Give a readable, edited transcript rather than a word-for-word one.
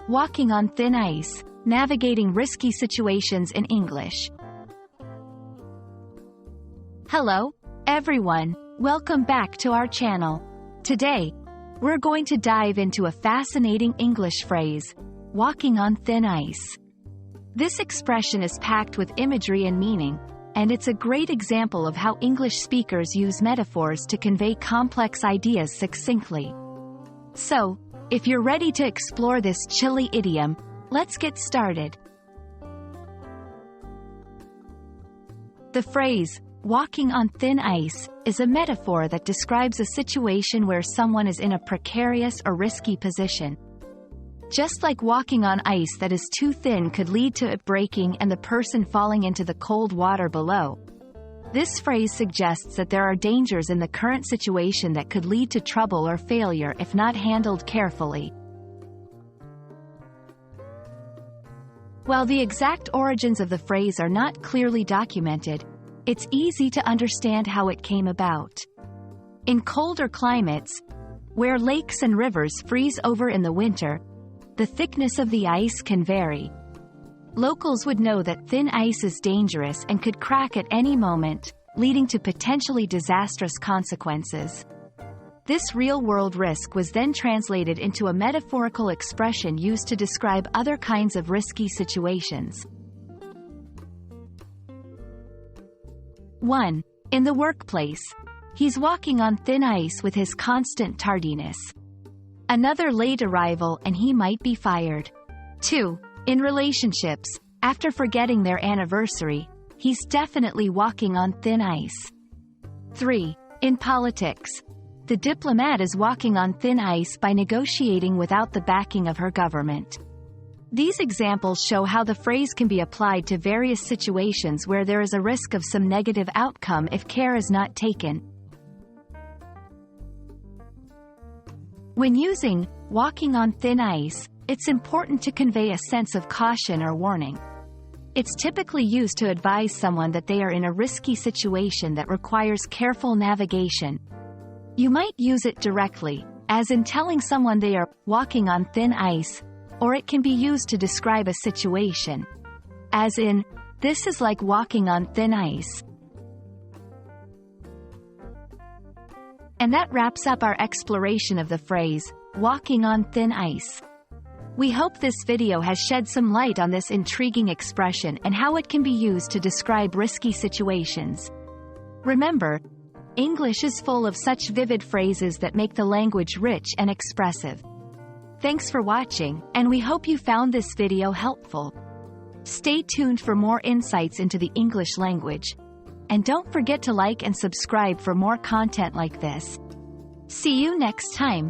Walking on thin ice, navigating risky situations in English. Hello, everyone. Welcome back to our channel. Today, we're going to dive into a fascinating English phrase, walking on thin ice. This expression is packed with imagery and meaning, and it's a great example of how English speakers use metaphors to convey complex ideas succinctly. So, if you're ready to explore this chilly idiom, let's get started. The phrase, walking on thin ice, is a metaphor that describes a situation where someone is in a precarious or risky position. Just like walking on ice that is too thin could lead to it breaking and the person falling into the cold water below, this phrase suggests that there are dangers in the current situation that could lead to trouble or failure if not handled carefully. While the exact origins of the phrase are not clearly documented, it's easy to understand how it came about. In colder climates, where lakes and rivers freeze over in the winter, the thickness of the ice can vary. Locals would know that thin ice is dangerous and could crack at any moment, leading to potentially disastrous consequences. This real-world risk was then translated into a metaphorical expression used to describe other kinds of risky situations. 1. In the workplace. He's walking on thin ice with his constant tardiness. Another late arrival and he might be fired. 2. In relationships. After forgetting their anniversary, he's definitely walking on thin ice. 3. In politics. The diplomat is walking on thin ice by negotiating without the backing of her government. These examples show how the phrase can be applied to various situations where there is a risk of some negative outcome if care is not taken. When using walking on thin ice, it's important to convey a sense of caution or warning. It's typically used to advise someone that they are in a risky situation that requires careful navigation. You might use it directly, as in telling someone they are walking on thin ice, or it can be used to describe a situation, as in, this is like walking on thin ice. And that wraps up our exploration of the phrase, walking on thin ice. We hope this video has shed some light on this intriguing expression and how it can be used to describe risky situations. Remember, English is full of such vivid phrases that make the language rich and expressive. Thanks for watching, and we hope you found this video helpful. Stay tuned for more insights into the English language. And don't forget to like and subscribe for more content like this. See you next time.